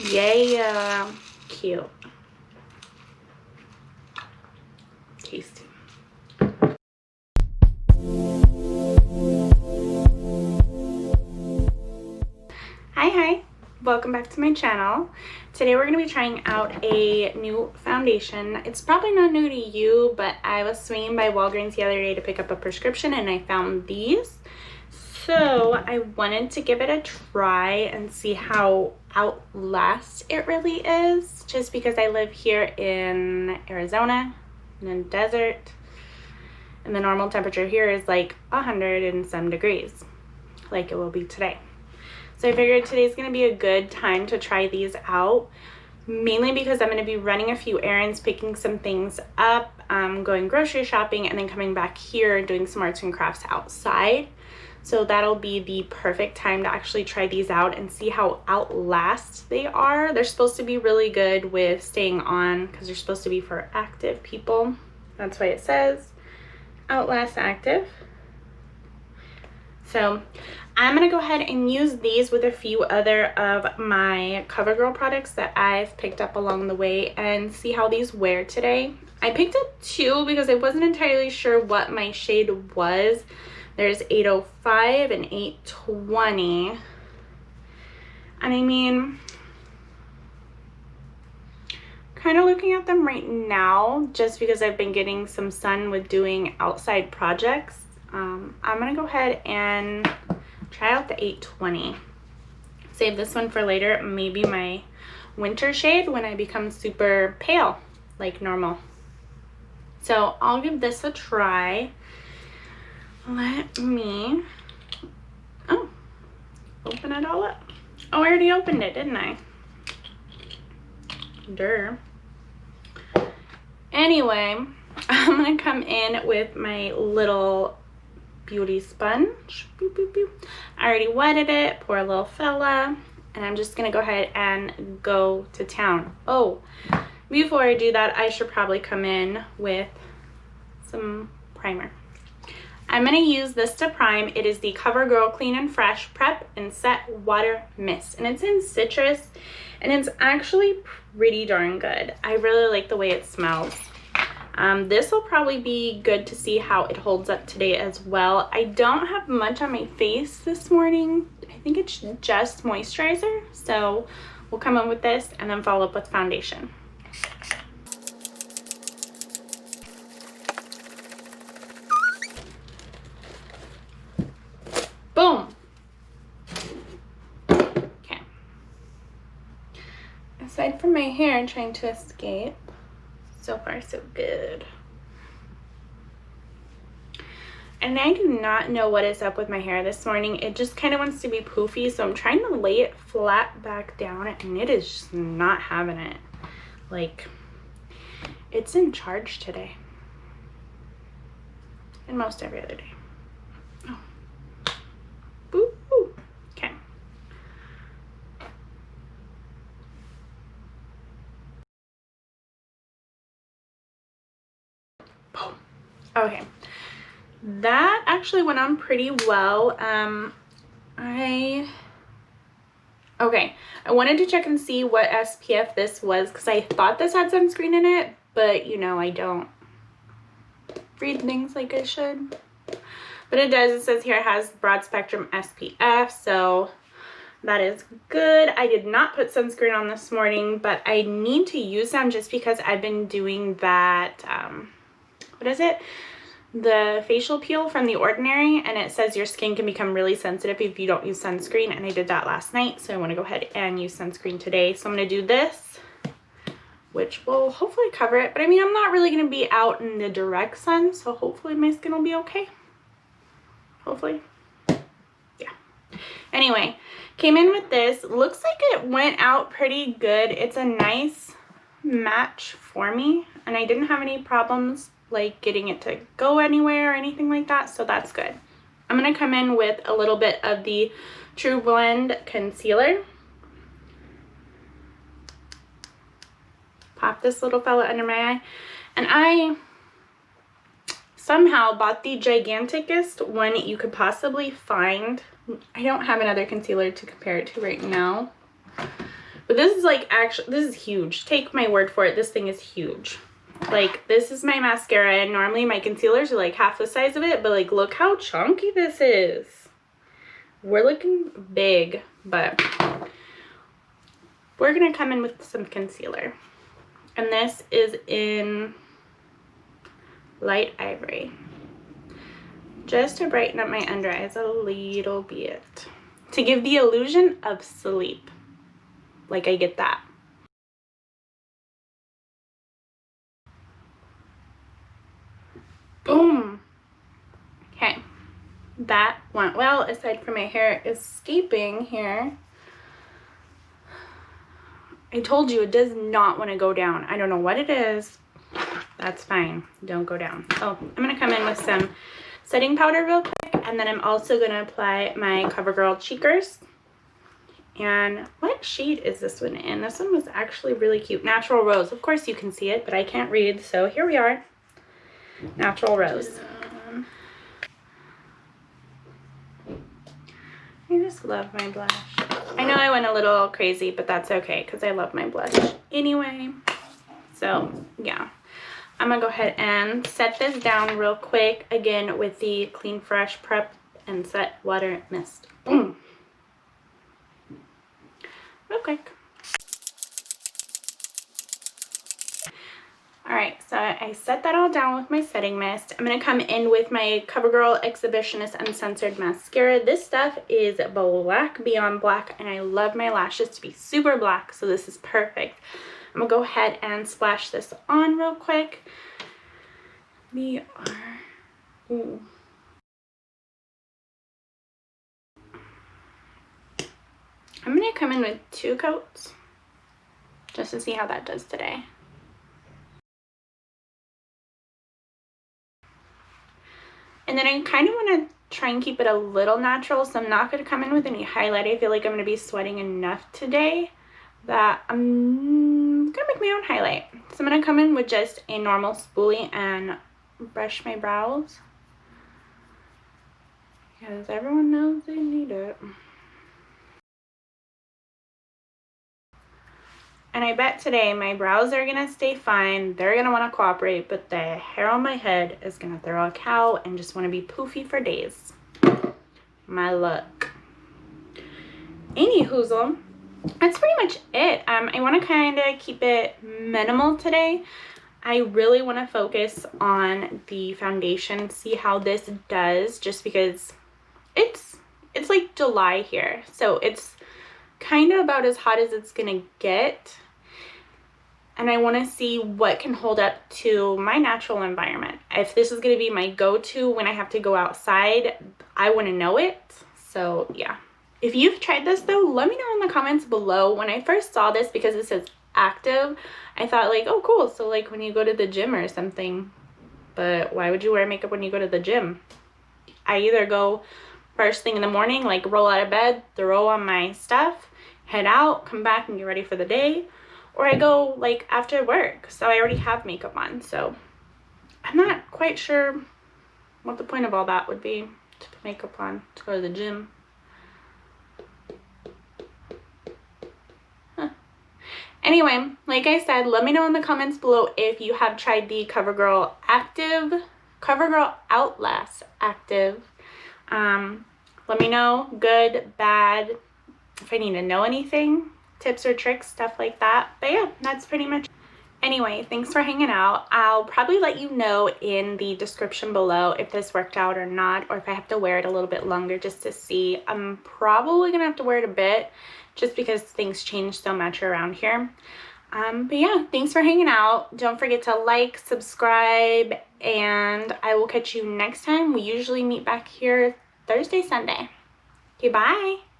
Yay, cute. Tasty. Hi, welcome back to my channel. Today we're going to be trying out a new foundation. It's probably not new to you, but I was swinging by Walgreens the other day to pick up a prescription and I found these. So I wanted to give it a try and see how Outlast it really is, just because I live here in Arizona in the desert and the normal temperature here is like 100 and some degrees, like it will be today. So I figured today's going to be a good time to try these out, mainly because I'm going to be running a few errands, picking some things up, going grocery shopping, and then coming back here and doing some arts and crafts outside. So that'll be the perfect time to actually try these out and see how Outlast they are. They're supposed to be really good with staying on because they're supposed to be for active people. That's why it says Outlast Active. So I'm going to go ahead and use these with a few other of my CoverGirl products that I've picked up along the way and see how these wear today. I picked up two because I wasn't entirely sure what my shade was. There's 805 and 820. And I mean, kind of looking at them right now, just because I've been getting some sun with doing outside projects, I'm going to go ahead and try out the 820. Save this one for later, maybe my winter shade when I become super pale like normal. So I'll give this a try. Let me open it all up. Oh, I already opened it, didn't I? Durr. Anyway, I'm gonna come in with my little beauty sponge. Boop, boop, boop. I already wetted it, poor little fella, and I'm just gonna go ahead and go to town. Oh, before I do that, I should probably come in with some primer. I'm going to use this to prime. It is the CoverGirl Clean and Fresh Prep and Set Water Mist, and it's in citrus, and it's actually pretty darn good. I really like the way it smells. This will probably be good to see how it holds up today as well. I don't have much on my face this morning. I think it's just moisturizer, so we'll come in with this and then follow up with foundation. Boom. Okay. Aside from my hair trying to escape, so far so good. And I do not know what is up with my hair this morning. It just kind of wants to be poofy, so I'm trying to lay it flat back down, and it is just not having it. Like, it's in charge today. And most every other day. Okay. Boom. Okay. That actually went on pretty well. I wanted to check and see what SPF this was because I thought this had sunscreen in it, but you know, I don't read things like I should. But it does. It says here it has broad spectrum SPF, so that is good. I did not put sunscreen on this morning, but I need to use some just because I've been doing that, what is it? The facial peel from The Ordinary, and it says your skin can become really sensitive if you don't use sunscreen, and I did that last night, so I want to go ahead and use sunscreen today. So I'm going to do this, which will hopefully cover it, but I mean, I'm not really going to be out in the direct sun, so hopefully my skin will be okay. Hopefully. Yeah. Anyway, came in with this. Looks like it went out pretty good. It's a nice match for me, and I didn't have any problems like getting it to go anywhere or anything like that, so that's good. I'm going to come in with a little bit of the TRUBLEND concealer. Pop this little fella under my eye, and I somehow bought the giganticest one you could possibly find. I don't have another concealer to compare it to right now, But this is like, actually, this is huge. Take my word for it. This thing is huge. Like, this is my mascara, and normally my concealers are like half the size of it, but like, look how chunky this is. We're looking big, but we're gonna come in with some concealer. And this is in Light Ivory. Just to brighten up my under eyes a little bit. To give the illusion of sleep. Like I get that. Boom. Okay. That went well, aside from my hair escaping here. I told you it does not want to go down. I don't know what it is. That's fine. Don't go down. Oh, I'm going to come in with some setting powder real quick. And then I'm also going to apply my CoverGirl Cheekers. And what shade is this one in? This one was actually really cute. Natural Rose. Of course you can see it, but I can't read. So here we are. Natural Rose. I just love my blush. I know I went a little crazy, but that's okay because I love my blush anyway. So yeah, I'm gonna go ahead and set this down real quick again with the Clean Fresh Prep and Set Water Mist. Boom. Real quick. Alright, so I set that all down with my setting mist. I'm going to come in with my CoverGirl Exhibitionist Uncensored Mascara. This stuff is black beyond black, and I love my lashes to be super black, so this is perfect. I'm going to go ahead and splash this on real quick. We are... Ooh. I'm going to come in with 2 coats just to see how that does today. And then I kind of want to try and keep it a little natural, so I'm not going to come in with any highlight. I feel like I'm going to be sweating enough today that I'm going to make my own highlight. So I'm going to come in with just a normal spoolie and brush my brows, because everyone knows they need it. And I bet today my brows are going to stay fine. They're going to want to cooperate, but the hair on my head is going to throw a cow and just want to be poofy for days. My luck. Anyhoozle, that's pretty much it. I want to kind of keep it minimal today. I really want to focus on the foundation, see how this does, just because it's like July here. So it's kind of about as hot as it's gonna get, and I want to see what can hold up to my natural environment. If this is going to be my go-to when I have to go outside, I want to know it. So yeah, if you've tried this though, let me know in the comments below. When I first saw this, because it says active, I thought like, oh cool, so like when you go to the gym or something. But why would you wear makeup when you go to the gym? I either go first thing in the morning, like roll out of bed, throw on my stuff, head out, come back and get ready for the day, or I go like after work, so I already have makeup on. So I'm not quite sure what the point of all that would be, to put makeup on to go to the gym. Anyway, like I said, let me know in the comments below if you have tried the CoverGirl Outlast Active. Let me know, good, bad, if I need to know anything, tips or tricks, stuff like that. But yeah, that's pretty much it. Anyway, thanks for hanging out. I'll probably let you know in the description below if this worked out or not, or if I have to wear it a little bit longer just to see. I'm probably gonna have to wear it a bit just because things change so much around here. But yeah, thanks for hanging out. Don't forget to like, subscribe, and I will catch you next time. We usually meet back here Thursday, Sunday. Okay, bye.